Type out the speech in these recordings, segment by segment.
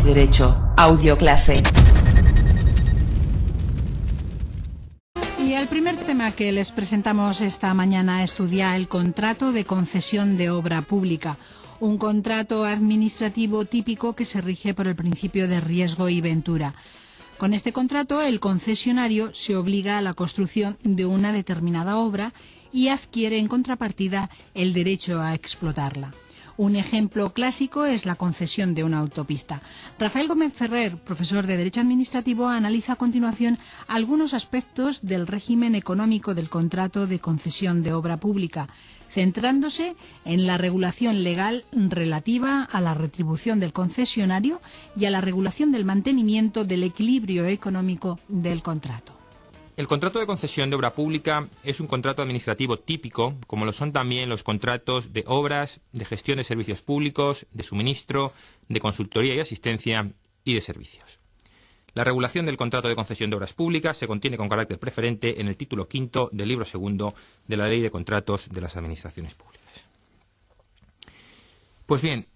Derecho, audioclase. Y el primer tema que les presentamos esta mañana estudia el contrato de concesión de obra pública, un contrato administrativo típico que se rige por el principio de riesgo y ventura. Con este contrato, el concesionario se obliga a la construcción de una determinada obra y adquiere en contrapartida el derecho a explotarla. Un ejemplo clásico es la concesión de una autopista. Rafael Gómez Ferrer, profesor de Derecho Administrativo, analiza a continuación algunos aspectos del régimen económico del contrato de concesión de obra pública, centrándose en la regulación legal relativa a la retribución del concesionario y a la regulación del mantenimiento del equilibrio económico del contrato. El contrato de concesión de obra pública es un contrato administrativo típico, como lo son también los contratos de obras, de gestión de servicios públicos, de suministro, de consultoría y asistencia y de servicios. La regulación del contrato de concesión de obras públicas se contiene con carácter preferente en el título quinto del libro segundo de la Ley de Contratos de las Administraciones Públicas. Pues bien,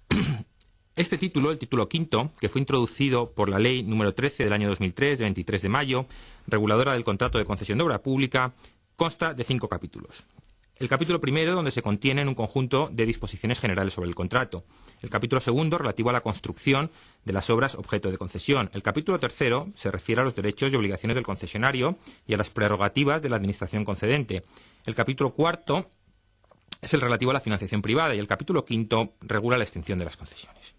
este título, el título quinto, que fue introducido por la Ley número 13 del año 2003, de 23 de mayo, reguladora del contrato de concesión de obra pública, consta de 5 capítulos. El capítulo primero, donde se contienen un conjunto de disposiciones generales sobre el contrato. El capítulo segundo, relativo a la construcción de las obras objeto de concesión. El capítulo tercero se refiere a los derechos y obligaciones del concesionario y a las prerrogativas de la administración concedente. El capítulo cuarto es el relativo a la financiación privada y el capítulo quinto regula la extinción de las concesiones.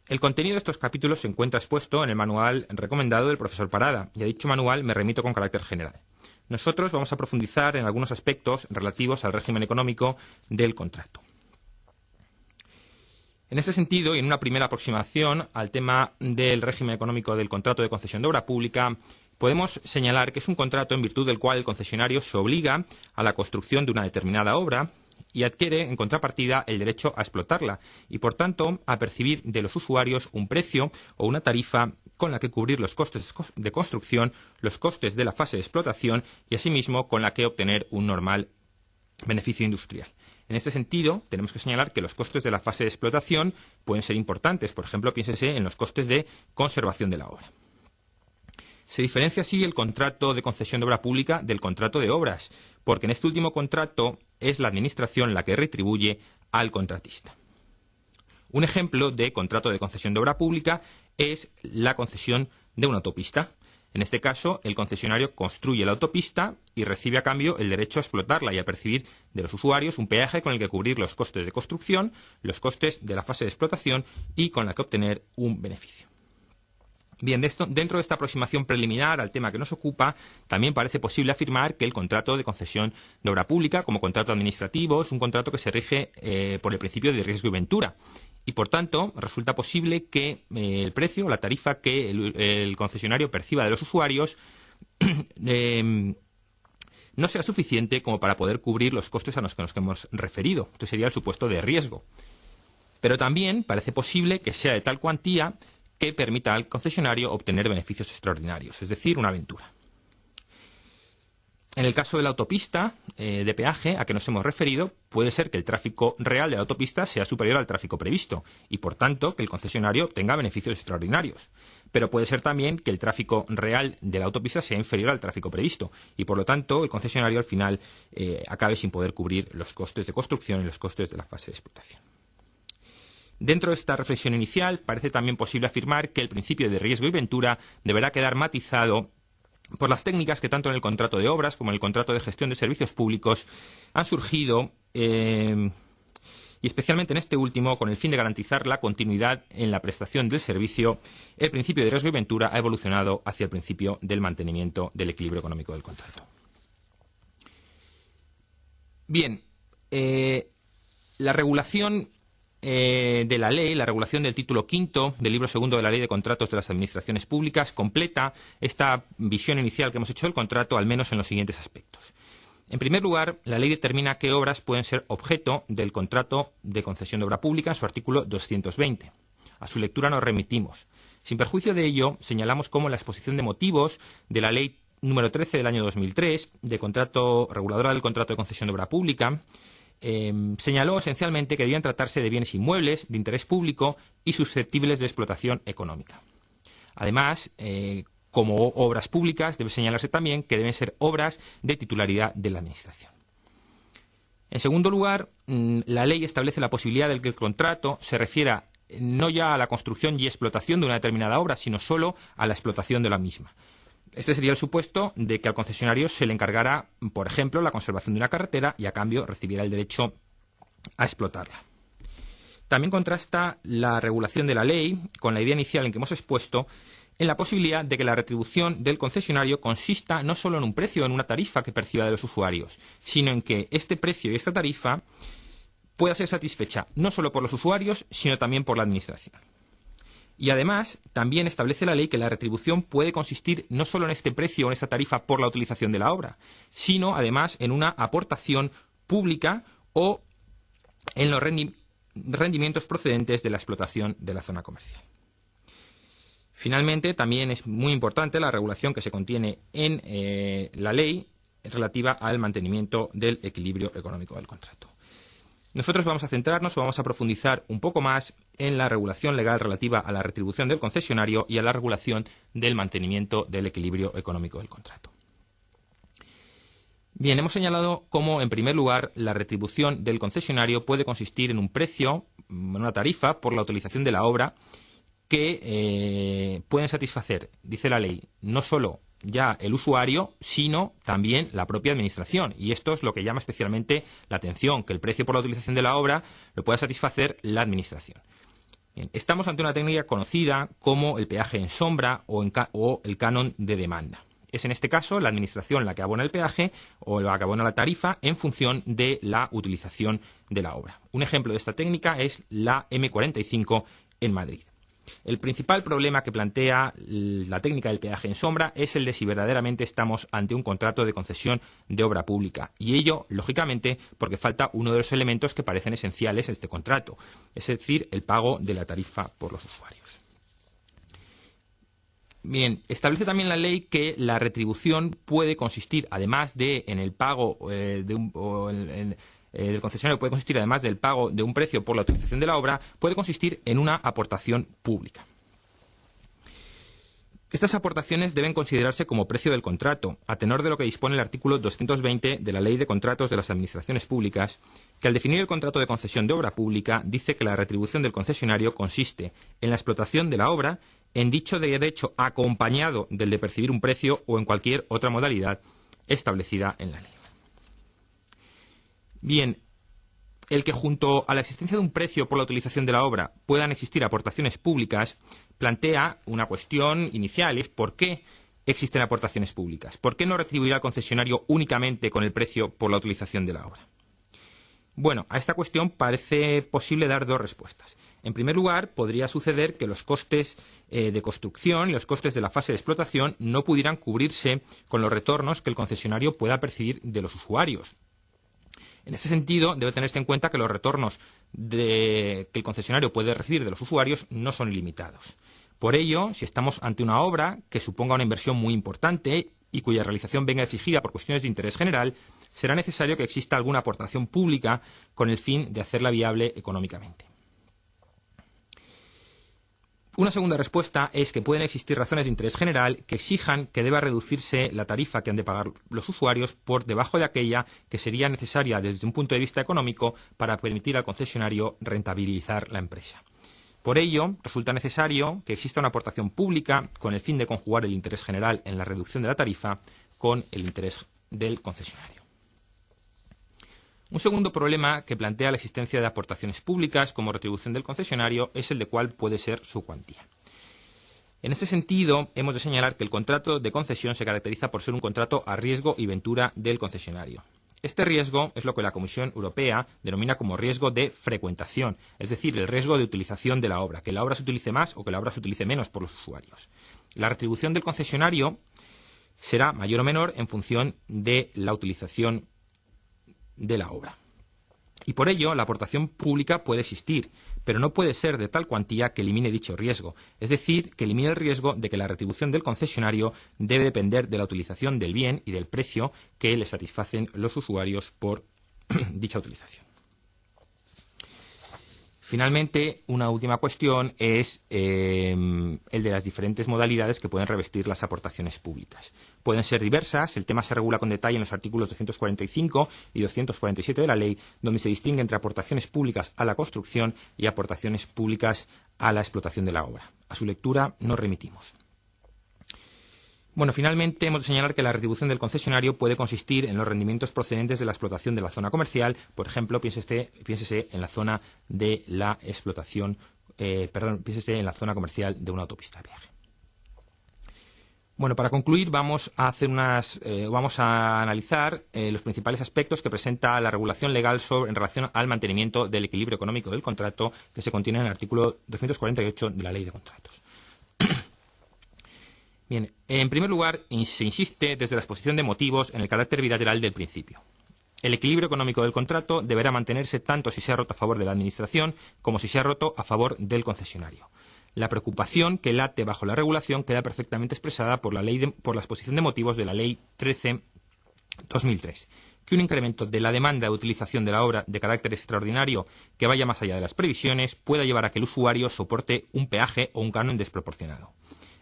El contenido de estos capítulos se encuentra expuesto en el manual recomendado del profesor Parada, y a dicho manual me remito con carácter general. Nosotros vamos a profundizar en algunos aspectos relativos al régimen económico del contrato. En ese sentido, y en una primera aproximación al tema del régimen económico del contrato de concesión de obra pública, podemos señalar que es un contrato en virtud del cual el concesionario se obliga a la construcción de una determinada obra y adquiere, en contrapartida, el derecho a explotarla y, por tanto, a percibir de los usuarios un precio o una tarifa con la que cubrir los costes de construcción, los costes de la fase de explotación y, asimismo, con la que obtener un normal beneficio industrial. En este sentido, tenemos que señalar que los costes de la fase de explotación pueden ser importantes. Por ejemplo, piénsese en los costes de conservación de la obra. Se diferencia así el contrato de concesión de obra pública del contrato de obras, porque en este último contrato es la Administración la que retribuye al contratista. Un ejemplo de contrato de concesión de obra pública es la concesión de una autopista. En este caso, el concesionario construye la autopista y recibe a cambio el derecho a explotarla y a percibir de los usuarios un peaje con el que cubrir los costes de construcción, los costes de la fase de explotación y con la que obtener un beneficio. Bien, dentro de esta aproximación preliminar al tema que nos ocupa, también parece posible afirmar que el contrato de concesión de obra pública, como contrato administrativo, es un contrato que se rige por el principio de riesgo y ventura. Y, por tanto, resulta posible que el precio o la tarifa que el concesionario perciba de los usuarios no sea suficiente como para poder cubrir los costes a los que nos hemos referido. Esto sería el supuesto de riesgo. Pero también parece posible que sea de tal cuantía que permita al concesionario obtener beneficios extraordinarios, es decir, una aventura. En el caso de la autopista de peaje a que nos hemos referido, puede ser que el tráfico real de la autopista sea superior al tráfico previsto y, por tanto, que el concesionario obtenga beneficios extraordinarios. Pero puede ser también que el tráfico real de la autopista sea inferior al tráfico previsto y, por lo tanto, el concesionario al final acabe sin poder cubrir los costes de construcción y los costes de la fase de explotación. Dentro de esta reflexión inicial, parece también posible afirmar que el principio de riesgo y ventura deberá quedar matizado por las técnicas que tanto en el contrato de obras como en el contrato de gestión de servicios públicos han surgido, y especialmente en este último, con el fin de garantizar la continuidad en la prestación del servicio, el principio de riesgo y ventura ha evolucionado hacia el principio del mantenimiento del equilibrio económico del contrato. Bien, la regulación de la ley, la regulación del título quinto del libro segundo de la Ley de Contratos de las Administraciones Públicas completa esta visión inicial que hemos hecho del contrato, al menos en los siguientes aspectos. En primer lugar, la ley determina qué obras pueden ser objeto del contrato de concesión de obra pública en su artículo 220. A su lectura nos remitimos. Sin perjuicio de ello, señalamos cómo en la exposición de motivos de la Ley número 13 del año 2003, de contrato reguladora del contrato de concesión de obra pública, señaló esencialmente que debían tratarse de bienes inmuebles de interés público y susceptibles de explotación económica. Además, como obras públicas, debe señalarse también que deben ser obras de titularidad de la Administración. En segundo lugar, la ley establece la posibilidad de que el contrato se refiera no ya a la construcción y explotación de una determinada obra, sino solo a la explotación de la misma. Este sería el supuesto de que al concesionario se le encargara, por ejemplo, la conservación de una carretera y a cambio recibiera el derecho a explotarla. También contrasta la regulación de la ley con la idea inicial en que hemos expuesto en la posibilidad de que la retribución del concesionario consista no solo en un precio o en una tarifa que perciba de los usuarios, sino en que este precio y esta tarifa pueda ser satisfecha no solo por los usuarios, sino también por la Administración. Y además, también establece la ley que la retribución puede consistir no solo en este precio o en esta tarifa por la utilización de la obra, sino además en una aportación pública o en los rendimientos procedentes de la explotación de la zona comercial. Finalmente, también es muy importante la regulación que se contiene en la ley relativa al mantenimiento del equilibrio económico del contrato. Nosotros vamos a profundizar un poco más en la regulación legal relativa a la retribución del concesionario y a la regulación del mantenimiento del equilibrio económico del contrato. Bien, hemos señalado cómo, en primer lugar, la retribución del concesionario puede consistir en un precio, en una tarifa, por la utilización de la obra que pueden satisfacer, dice la ley, no solo ya el usuario, sino también la propia Administración. Y esto es lo que llama especialmente la atención, que el precio por la utilización de la obra lo pueda satisfacer la Administración. Bien, estamos ante una técnica conocida como el peaje en sombra o el canon de demanda. Es en este caso la Administración la que abona el peaje o la que abona la tarifa en función de la utilización de la obra. Un ejemplo de esta técnica es la M45 en Madrid. El principal problema que plantea la técnica del peaje en sombra es el de si verdaderamente estamos ante un contrato de concesión de obra pública. Y ello, lógicamente, porque falta uno de los elementos que parecen esenciales en este contrato, es decir, el pago de la tarifa por los usuarios. Bien, establece también la ley que la retribución puede consistir, además de en el pago el concesionario puede consistir, además del pago de un precio por la utilización de la obra, puede consistir en una aportación pública. Estas aportaciones deben considerarse como precio del contrato, a tenor de lo que dispone el artículo 220 de la Ley de Contratos de las Administraciones Públicas, que al definir el contrato de concesión de obra pública dice que la retribución del concesionario consiste en la explotación de la obra en dicho derecho acompañado del de percibir un precio o en cualquier otra modalidad establecida en la ley. Bien, el que junto a la existencia de un precio por la utilización de la obra puedan existir aportaciones públicas plantea una cuestión inicial, es ¿por qué existen aportaciones públicas? ¿Por qué no retribuir al concesionario únicamente con el precio por la utilización de la obra? Bueno, a esta cuestión parece posible dar dos respuestas. En primer lugar, podría suceder que los costes de construcción y los costes de la fase de explotación no pudieran cubrirse con los retornos que el concesionario pueda percibir de los usuarios. En ese sentido, debe tenerse en cuenta que los retornos que el concesionario puede recibir de los usuarios no son ilimitados. Por ello, si estamos ante una obra que suponga una inversión muy importante y cuya realización venga exigida por cuestiones de interés general, será necesario que exista alguna aportación pública con el fin de hacerla viable económicamente. Una segunda respuesta es que pueden existir razones de interés general que exijan que deba reducirse la tarifa que han de pagar los usuarios por debajo de aquella que sería necesaria desde un punto de vista económico para permitir al concesionario rentabilizar la empresa. Por ello, resulta necesario que exista una aportación pública con el fin de conjugar el interés general en la reducción de la tarifa con el interés del concesionario. Un segundo problema que plantea la existencia de aportaciones públicas como retribución del concesionario es el de cuál puede ser su cuantía. En ese sentido, hemos de señalar que el contrato de concesión se caracteriza por ser un contrato a riesgo y ventura del concesionario. Este riesgo es lo que la Comisión Europea denomina como riesgo de frecuentación, es decir, el riesgo de utilización de la obra, que la obra se utilice más o que la obra se utilice menos por los usuarios. La retribución del concesionario será mayor o menor en función de la utilización de la obra. Y por ello, la aportación pública puede existir, pero no puede ser de tal cuantía que elimine dicho riesgo, es decir, que elimine el riesgo de que la retribución del concesionario debe depender de la utilización del bien y del precio que le satisfacen los usuarios por dicha utilización. Finalmente, una última cuestión es el de las diferentes modalidades que pueden revestir las aportaciones públicas. Pueden ser diversas, el tema se regula con detalle en los artículos 245 y 247 de la ley, donde se distingue entre aportaciones públicas a la construcción y aportaciones públicas a la explotación de la obra. A su lectura nos remitimos. Bueno, finalmente hemos de señalar que la retribución del concesionario puede consistir en los rendimientos procedentes de la explotación de la zona comercial. Por ejemplo, piénsese en la zona de la explotación, piénsese en la zona comercial de una autopista de viaje. Bueno, para concluir vamos a analizar los principales aspectos que presenta la regulación legal en relación al mantenimiento del equilibrio económico del contrato que se contiene en el artículo 248 de la Ley de Contratos. Bien, en primer lugar, se insiste desde la exposición de motivos en el carácter bilateral del principio. El equilibrio económico del contrato deberá mantenerse tanto si se ha roto a favor de la Administración como si se ha roto a favor del concesionario. La preocupación que late bajo la regulación queda perfectamente expresada por la exposición de motivos de la Ley 13/2003, que un incremento de la demanda de utilización de la obra de carácter extraordinario que vaya más allá de las previsiones pueda llevar a que el usuario soporte un peaje o un canon desproporcionado.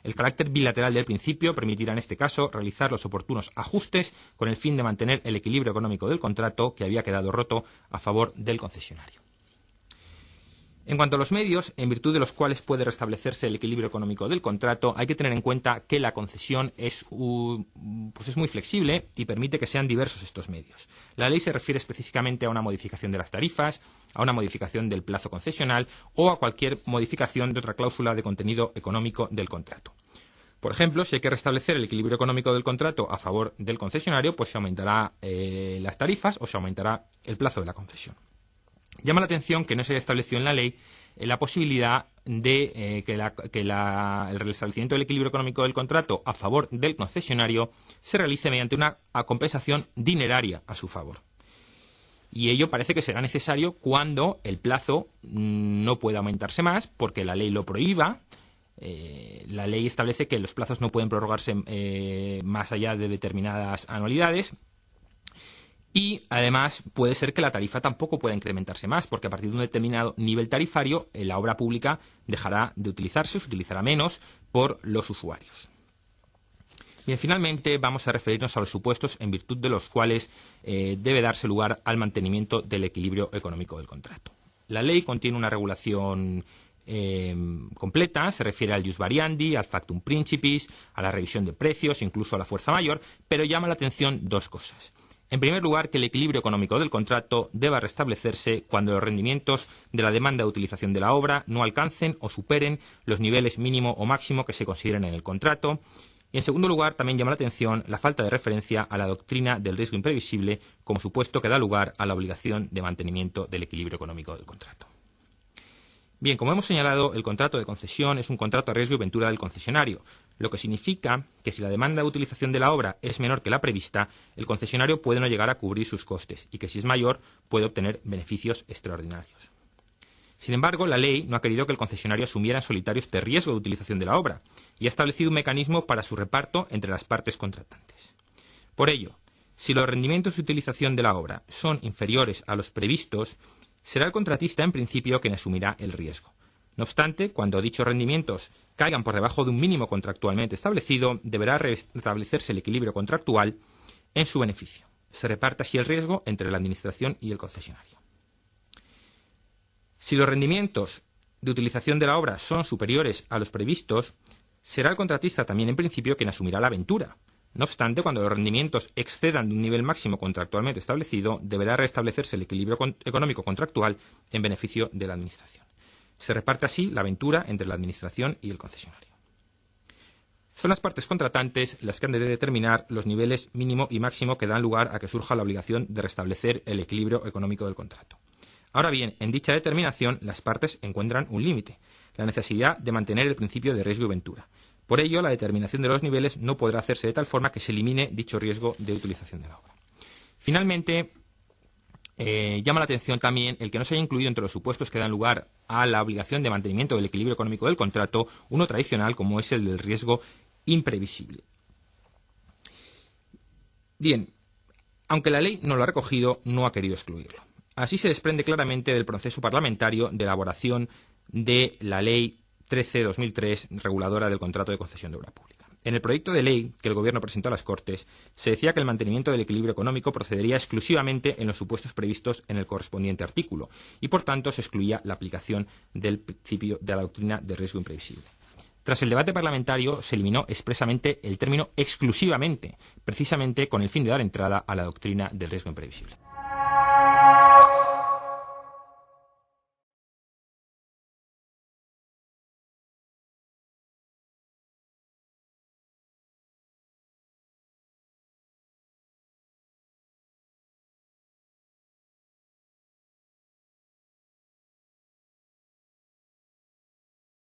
El carácter bilateral del principio permitirá en este caso realizar los oportunos ajustes con el fin de mantener el equilibrio económico del contrato que había quedado roto a favor del concesionario. En cuanto a los medios, en virtud de los cuales puede restablecerse el equilibrio económico del contrato, hay que tener en cuenta que la concesión es muy flexible y permite que sean diversos estos medios. La ley se refiere específicamente a una modificación de las tarifas, a una modificación del plazo concesional o a cualquier modificación de otra cláusula de contenido económico del contrato. Por ejemplo, si hay que restablecer el equilibrio económico del contrato a favor del concesionario, pues se aumentará las tarifas o se aumentará el plazo de la concesión. Llama la atención que no se haya establecido en la ley la posibilidad de que el restablecimiento del equilibrio económico del contrato a favor del concesionario se realice mediante una compensación dineraria a su favor. Y ello parece que será necesario cuando el plazo no pueda aumentarse más, porque la ley lo prohíba. La ley establece que los plazos no pueden prorrogarse más allá de determinadas anualidades. Y, además, puede ser que la tarifa tampoco pueda incrementarse más, porque a partir de un determinado nivel tarifario, la obra pública dejará de utilizarse, se utilizará menos por los usuarios. Bien, finalmente vamos a referirnos a los supuestos en virtud de los cuales debe darse lugar al mantenimiento del equilibrio económico del contrato. La ley contiene una regulación completa, se refiere al jus variandi, al factum principis, a la revisión de precios, incluso a la fuerza mayor, pero llama la atención dos cosas. En primer lugar, que el equilibrio económico del contrato deba restablecerse cuando los rendimientos de la demanda de utilización de la obra no alcancen o superen los niveles mínimo o máximo que se consideren en el contrato. Y, en segundo lugar, también llama la atención la falta de referencia a la doctrina del riesgo imprevisible como supuesto que da lugar a la obligación de mantenimiento del equilibrio económico del contrato. Bien, como hemos señalado, el contrato de concesión es un contrato a riesgo y ventura del concesionario, lo que significa que si la demanda de utilización de la obra es menor que la prevista, el concesionario puede no llegar a cubrir sus costes y que si es mayor puede obtener beneficios extraordinarios. Sin embargo, la ley no ha querido que el concesionario asumiera en solitario este riesgo de utilización de la obra y ha establecido un mecanismo para su reparto entre las partes contratantes. Por ello, si los rendimientos de utilización de la obra son inferiores a los previstos, será el contratista en principio quien asumirá el riesgo. No obstante, cuando dichos rendimientos caigan por debajo de un mínimo contractualmente establecido, deberá restablecerse el equilibrio contractual en su beneficio. Se reparte así el riesgo entre la Administración y el concesionario. Si los rendimientos de utilización de la obra son superiores a los previstos, será el contratista también en principio quien asumirá la aventura. No obstante, cuando los rendimientos excedan de un nivel máximo contractualmente establecido, deberá restablecerse el equilibrio económico contractual en beneficio de la Administración. Se reparte así la aventura entre la Administración y el concesionario. Son las partes contratantes las que han de determinar los niveles mínimo y máximo que dan lugar a que surja la obligación de restablecer el equilibrio económico del contrato. Ahora bien, en dicha determinación, las partes encuentran un límite, la necesidad de mantener el principio de riesgo y ventura. Por ello, la determinación de los niveles no podrá hacerse de tal forma que se elimine dicho riesgo de utilización de la obra. Finalmente, llama la atención también el que no se haya incluido entre los supuestos que dan lugar a la obligación de mantenimiento del equilibrio económico del contrato uno tradicional como es el del riesgo imprevisible. Bien, aunque la ley no lo ha recogido, no ha querido excluirlo. Así se desprende claramente del proceso parlamentario de elaboración de la Ley 13/2003, reguladora del contrato de concesión de obra pública. En el proyecto de ley que el Gobierno presentó a las Cortes se decía que el mantenimiento del equilibrio económico procedería exclusivamente en los supuestos previstos en el correspondiente artículo y, por tanto, se excluía la aplicación del principio de la doctrina de riesgo imprevisible. Tras el debate parlamentario se eliminó expresamente el término exclusivamente, precisamente con el fin de dar entrada a la doctrina del riesgo imprevisible.